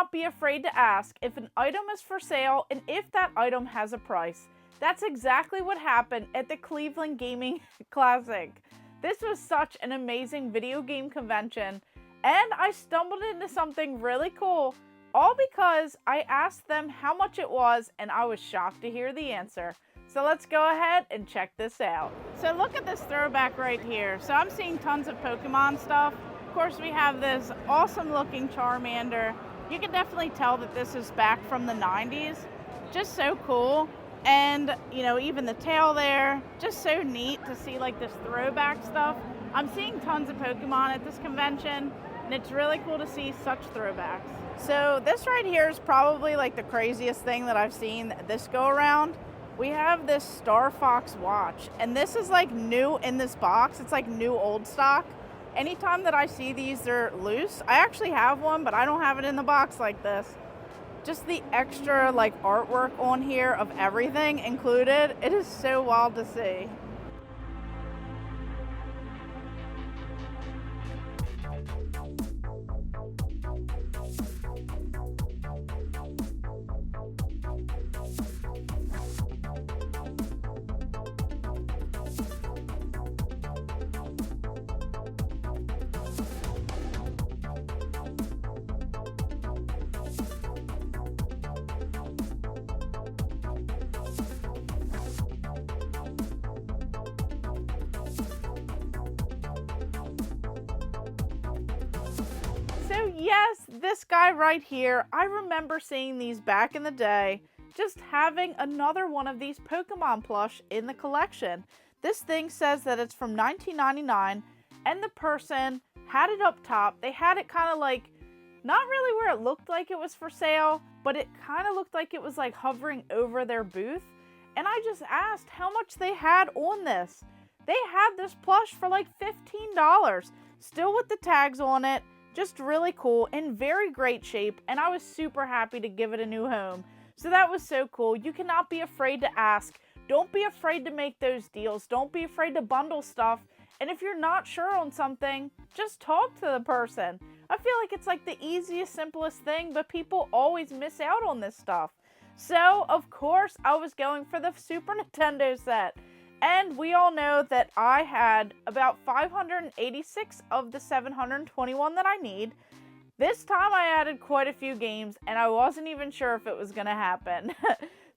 not be afraid to ask if an item is for sale and if that item has a price. That's exactly what happened at the Cleveland Gaming Classic. This was such an amazing video game convention, and I stumbled into something really cool, all because I asked them how much it was, and I was shocked to hear the answer. So let's go ahead and check this out. So look at this throwback right here. So I'm seeing tons of Pokemon stuff. Of course, we have this awesome looking Charmander. You can definitely tell that this is back from the 90s. Just so cool. And, you know, even the tail there, just so neat to see like this throwback stuff. I'm seeing tons of Pokemon at this convention, and it's really cool to see such throwbacks. So this right here is probably like the craziest thing that I've seen this go around. We have this Star Fox watch, and this is like new in this box. It's like new old stock. Anytime that I see these, they're loose. I actually have one, but I don't have it in the box like this. Just the extra like artwork on here of everything included. It is so wild to see. So yes, this guy right here, I remember seeing these back in the day, just having another one of these Pokemon plush in the collection. This thing says that it's from 1999, and the person had it up top. They had it kind of like, not really where it looked like it was for sale, but it kind of looked like it was like hovering over their booth. And I just asked how much they had on this. They had this plush for like $15, still with the tags on it. Just really cool, in very great shape, and I was super happy to give it a new home. So that was so cool. You cannot be afraid to ask. Don't be afraid to make those deals. Don't be afraid to bundle stuff. And if you're not sure on something, just talk to the person. I feel like it's like the easiest, simplest thing, but people always miss out on this stuff. So, of course, I was going for the Super Nintendo set. And we all know that I had about 586 of the 721 that I need. This time I added quite a few games, and I wasn't even sure if it was going to happen.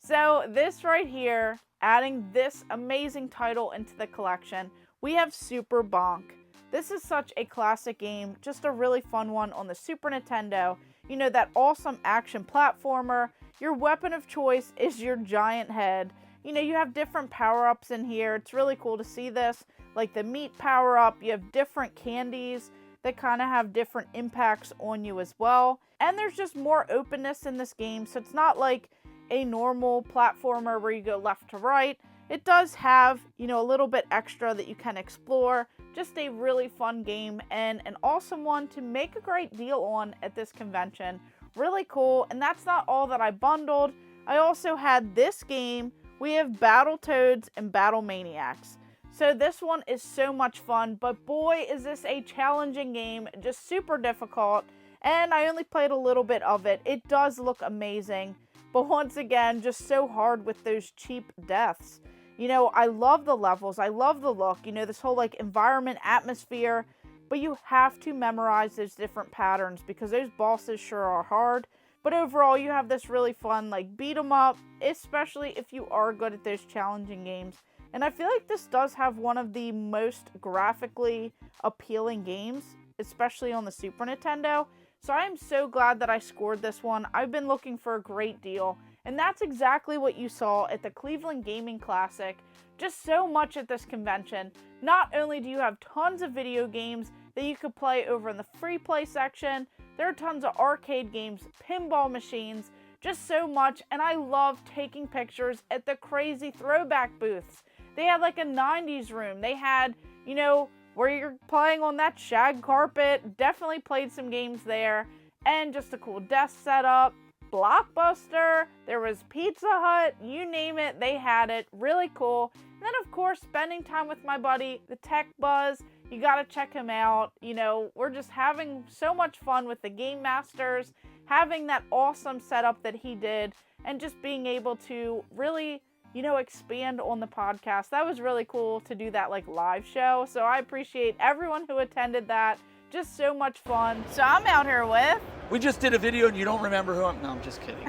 So this right here, adding this amazing title into the collection, we have Super Bonk. This is such a classic game, just a really fun one on the Super Nintendo. You know, that awesome action platformer. Your weapon of choice is your giant head. You know, you have different power-ups in here. It's really cool to see this. Like the meat power-up, you have different candies that kind of have different impacts on you as well. And there's just more openness in this game, so it's not like a normal platformer where you go left to right. It does have, you know, a little bit extra that you can explore. Just a really fun game and an awesome one to make a great deal on at this convention. Really cool, and that's not all that I bundled. I also had this game. We have Battletoads and Battle Maniacs. So this one is so much fun, but boy is this a challenging game, just super difficult, and I only played a little bit of it. It does look amazing, but once again, just so hard with those cheap deaths. You know, I love the levels, I love the look, you know, this whole like environment, atmosphere, but you have to memorize those different patterns because those bosses sure are hard. But overall, you have this really fun, like, beat 'em up, especially if you are good at those challenging games. And I feel like this does have one of the most graphically appealing games, especially on the Super Nintendo. So I am so glad that I scored this one. I've been looking for a great deal. And that's exactly what you saw at the Cleveland Gaming Classic. Just so much at this convention. Not only do you have tons of video games that you could play over in the free play section, there are tons of arcade games, pinball machines, just so much, and I love taking pictures at the crazy throwback booths. They had like a 90s room. They had, you know, where you're playing on that shag carpet. Definitely played some games there, and just a cool desk setup. Blockbuster, there was Pizza Hut, you name it, they had it. Really cool. And then, of course, spending time with my buddy, the Tech Buzz. You gotta check him out. You know, we're just having so much fun with the Game Masters having that awesome setup that he did and just being able to really, you know, expand on the podcast. That was really cool to do that like live show. So I appreciate everyone who attended that. Just so much fun. So I'm out here with... We just did a video and you don't remember who I'm... No, I'm just kidding.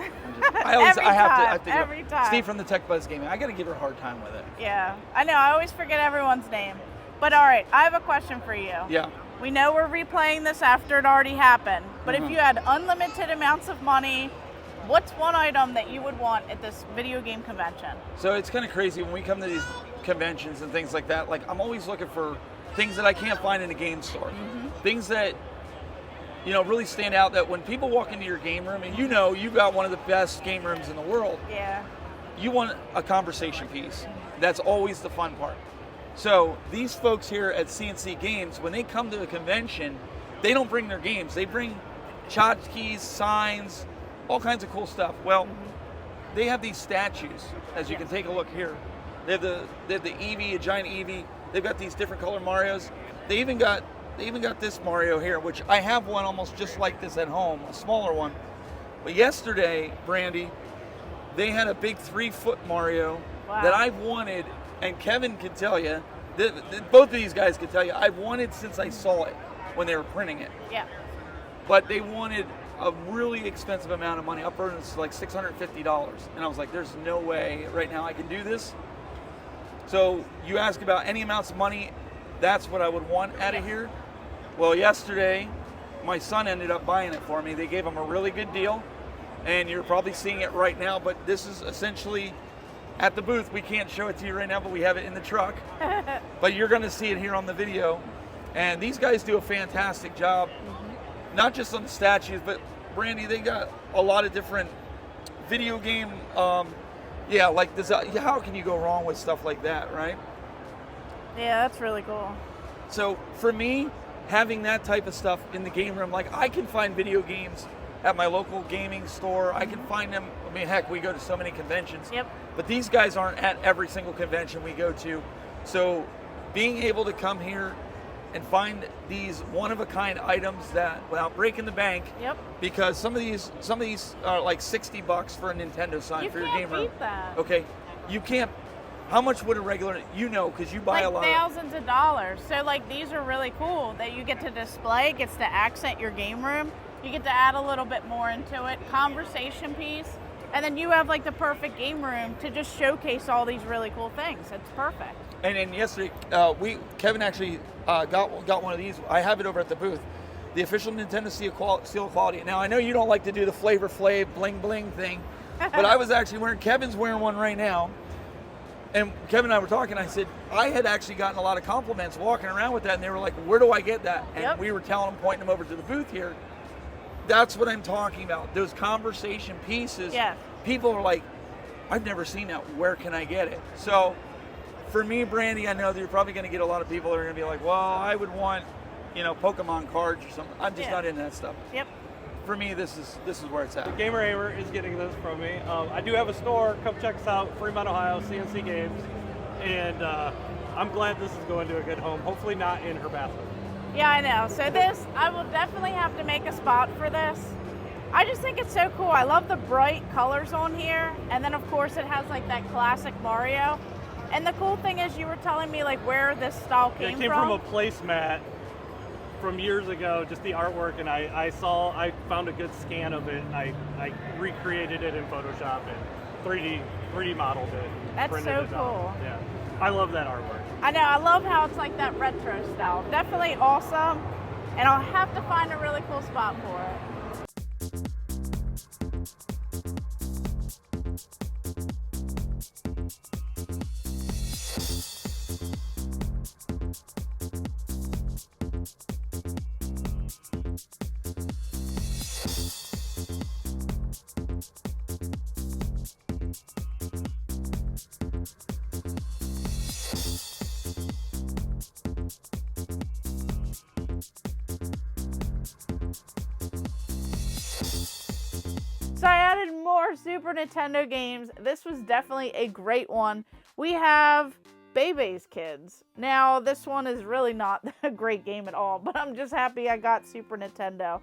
I have to every time. Steve from the Tech Buzz Gaming. I got to give her a hard time with it. Yeah, I know. I always forget everyone's name. But all right, I have a question for you. Yeah. We know we're replaying this after it already happened. But if you had unlimited amounts of money, what's one item that you would want at this video game convention? So it's kind of crazy when we come to these conventions and things like that. Like, I'm always looking for things that I can't find in a game store. Things that, you know, really stand out, that when people walk into your game room, and you know you've got one of the best game rooms in the world. Yeah. You want a conversation piece. That's always the fun part. So these folks here at CNC Games, when they come to a convention, they don't bring their games. They bring tchotchkes, signs, all kinds of cool stuff. Well, they have these statues, as you can take a look here. They have the Eevee, a giant Eevee. They've got these different color Marios. They even got this Mario here, which I have one almost just like this at home, a smaller one. But yesterday, Brandy, they had a big 3-foot Mario that I've wanted, and Kevin can tell you, both of these guys can tell you, I've wanted since I saw it when they were printing it. Yeah. But they wanted a really expensive amount of money, upwards like $650. And I was like, there's no way right now I can do this. So you ask about any amounts of money, that's what I would want out of here. Well, yesterday, my son ended up buying it for me. They gave him a really good deal, and you're probably seeing it right now, but this is essentially at the booth. We can't show it to you right now, but we have it in the truck. But you're gonna see it here on the video. And these guys do a fantastic job, not just on the statues, but Brandy, they got a lot of different video game, like this. How can you go wrong with stuff like that, right? Yeah, that's really cool. So for me, having that type of stuff in the game room, like I can find video games at my local gaming store. I can find them. I mean, heck, we go to so many conventions. Yep. But these guys aren't at every single convention we go to. So being able to come here and find these one-of-a-kind items that, without breaking the bank, because some of these are like $60 for a Nintendo sign for your game room. You can't beat that. Okay, you can't. How much would a regular, because you buy like a lot thousands of dollars. So like these are really cool that you get to display, gets to accent your game room. You get to add a little bit more into it, conversation piece, and then you have like the perfect game room to just showcase all these really cool things. It's perfect. And then yesterday, Kevin actually got one of these. I have it over at the booth. The official Nintendo Seal of Quality. Now, I know you don't like to do the Flavor Flav bling bling thing, but I was actually Kevin's wearing one right now. And Kevin and I were talking, I said, I had actually gotten a lot of compliments walking around with that, and they were like, where do I get that? And we were telling them, pointing them over to the booth here. That's what I'm talking about. Those conversation pieces. Yeah. People are like, I've never seen that. Where can I get it? So for me, Brandy, I know that you're probably going to get a lot of people that are going to be like, well, I would want, Pokemon cards or something. I'm just not into that stuff. Yep. For me, this is where it's at. Gamer Ahmer is getting this from me. I do have a store. Come check us out, Fremont, Ohio, CNC Games. And I'm glad this is going to a good home. Hopefully not in her bathroom. Yeah, I know. So I will definitely have to make a spot for this. I just think it's so cool. I love the bright colors on here. And then, of course, it has like that classic Mario. And the cool thing is you were telling me like where this style came from. It came from a placemat from years ago, just the artwork, and I found a good scan of it, and I recreated it in Photoshop and 3D modeled it. That's printed so it cool. out. Yeah, I love that artwork. I know, I love how it's like that retro style. Definitely awesome, and I'll have to find a really cool spot for it. So I added more Super Nintendo games. This was definitely a great one. We have Bebe's Kids. Now, this one is really not a great game at all, but I'm just happy I got Super Nintendo.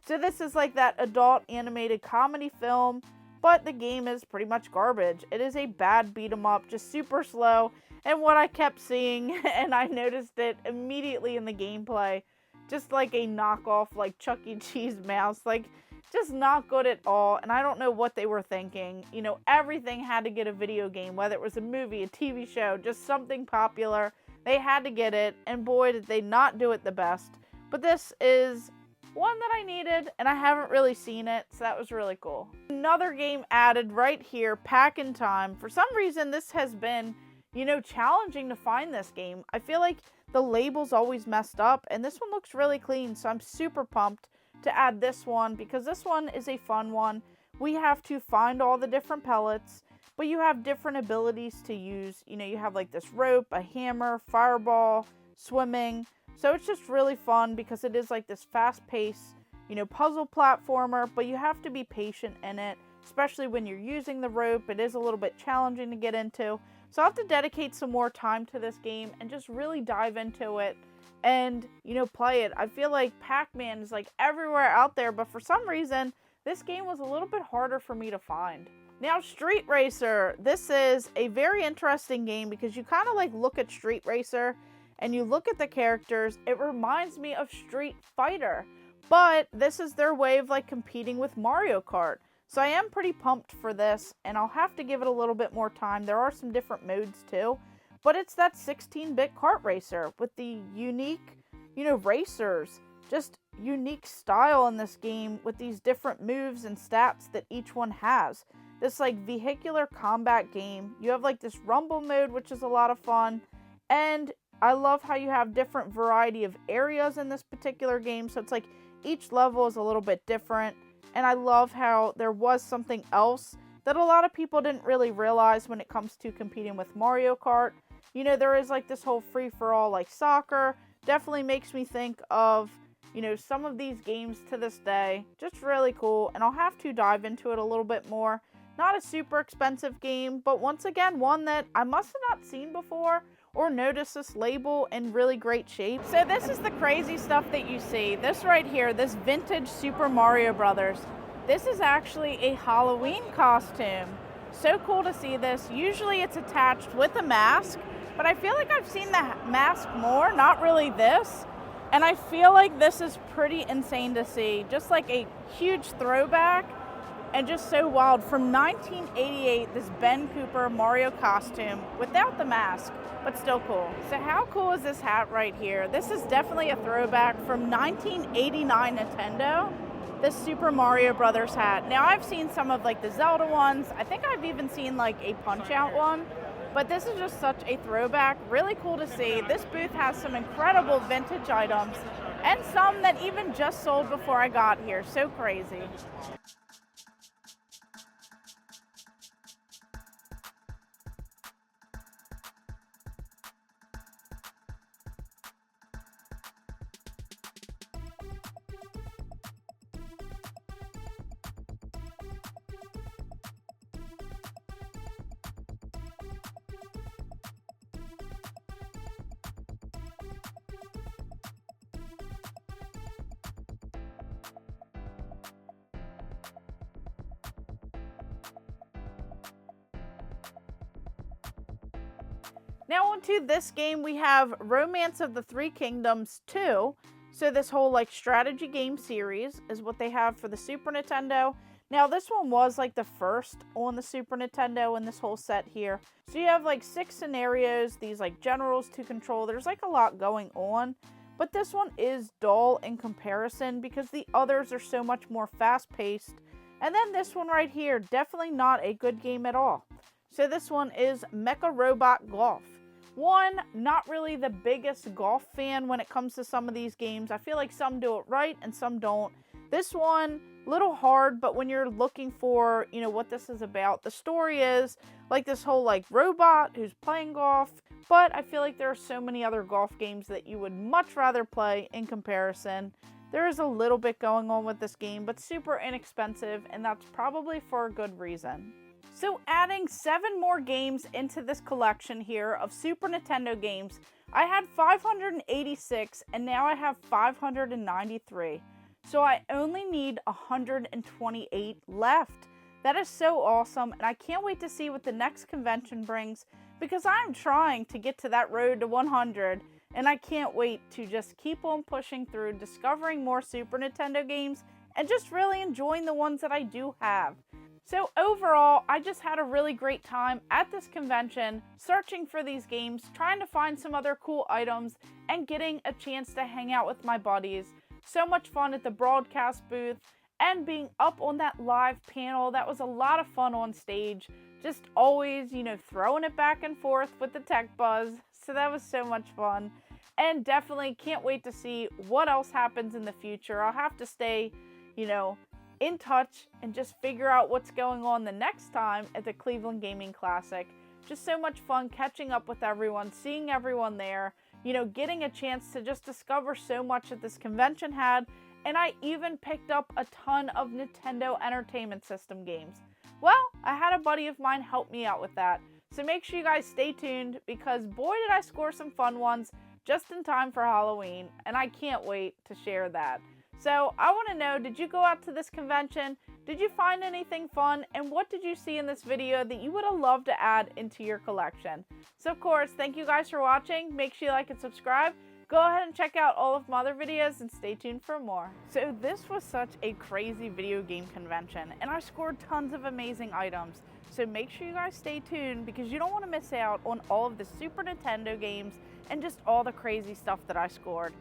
So this is like that adult animated comedy film, but the game is pretty much garbage. It is a bad beat 'em up, just super slow. And what I kept seeing, and I noticed it immediately in the gameplay, just like a knockoff, like Chuck E. Cheese mouse, like just not good at all. And I don't know what they were thinking. You know, everything had to get a video game, whether it was a movie, a TV show, just something popular. They had to get it, and boy, did they not do it the best. But this is one that I needed, and I haven't really seen it, so that was really cool. Another game added right here, Pack in Time. For some reason, this has been, you know, challenging to find this game. I feel like the label's always messed up, and this one looks really clean, so I'm super pumped to add this one, because this one is a fun one. We have to find all the different pellets, but you have different abilities to use. You know, you have like this rope, a hammer, fireball, swimming. So it's just really fun because it is like this fast-paced, you know, puzzle platformer, but you have to be patient in it, especially when you're using the rope. It is a little bit challenging to get into. So I'll have to dedicate some more time to this game and just really dive into it and, you know, play it. I feel like Pac-Man is like everywhere out there, but for some reason, this game was a little bit harder for me to find. Now, Street Racer. This is a very interesting game because you kind of like look at Street Racer and you look at the characters. It reminds me of Street Fighter, but this is their way of like competing with Mario Kart. So I am pretty pumped for this, and I'll have to give it a little bit more time. There are some different modes too, but it's that 16-bit kart racer with the unique, you know, racers. Just unique style in this game with these different moves and stats that each one has. This like vehicular combat game. You have like this rumble mode, which is a lot of fun, and I love how you have different variety of areas in this particular game. So it's like each level is a little bit different. And I love how there was something else that a lot of people didn't really realize when it comes to competing with Mario Kart. You know, there is like this whole free-for-all like soccer. Definitely makes me think of, you know, some of these games to this day. Just really cool. And I'll have to dive into it a little bit more. Not a super expensive game, but once again, one that I must have not seen before or notice this label in really great shape. So this is the crazy stuff that you see. This right here, this vintage Super Mario Brothers. This is actually a Halloween costume. So cool to see this. Usually it's attached with a mask, but I feel like I've seen the mask more, not really this. And I feel like this is pretty insane to see. Just like a huge throwback. And just so wild. From 1988, this Ben Cooper Mario costume without the mask, but still cool. So how cool is this hat right here? This is definitely a throwback from 1989 Nintendo, this Super Mario Brothers hat. Now I've seen some of like the Zelda ones. I think I've even seen like a Punch-Out one, but this is just such a throwback. Really cool to see. This booth has some incredible vintage items and some that even just sold before I got here. So crazy. Now onto this game, we have Romance of the Three Kingdoms 2. So this whole like strategy game series is what they have for the Super Nintendo. Now this one was like the first on the Super Nintendo in this whole set here. So you have like 6 scenarios, these like generals to control. There's like a lot going on. But this one is dull in comparison because the others are so much more fast-paced. And then this one right here, definitely not a good game at all. So this one is Mecha Robot Golf. One, not really the biggest golf fan when it comes to some of these games. I feel like some do it right and some don't. This one, little hard, but when you're looking for, you know, what this is about, the story is like this whole like robot who's playing golf. But I feel like there are so many other golf games that you would much rather play in comparison. There is a little bit going on with this game, but super inexpensive, and that's probably for a good reason. So adding 7 more games into this collection here of Super Nintendo games, I had 586 and now I have 593. So I only need 128 left. That is so awesome, and I can't wait to see what the next convention brings, because I'm trying to get to that road to 100, and I can't wait to just keep on pushing through, discovering more Super Nintendo games, and just really enjoying the ones that I do have. So overall, I just had a really great time at this convention, searching for these games, trying to find some other cool items, and getting a chance to hang out with my buddies. So much fun at the broadcast booth, and being up on that live panel. That was a lot of fun on stage. Just always, throwing it back and forth with the tech buzz. So that was so much fun. And definitely can't wait to see what else happens in the future. I'll have to stay, in touch and just figure out what's going on the next time at the Cleveland Gaming Classic. Just so much fun catching up with everyone, seeing everyone there, getting a chance to just discover so much that this convention had. And I even picked up a ton of Nintendo Entertainment System games. Well, I had a buddy of mine help me out with that. So make sure you guys stay tuned, because boy did I score some fun ones just in time for Halloween, and I can't wait to share that. So I want to know, did you go out to this convention? Did you find anything fun? And what did you see in this video that you would have loved to add into your collection? So of course, thank you guys for watching. Make sure you like and subscribe. Go ahead and check out all of my other videos and stay tuned for more. So this was such a crazy video game convention, and I scored tons of amazing items. So make sure you guys stay tuned, because you don't want to miss out on all of the Super Nintendo games and just all the crazy stuff that I scored.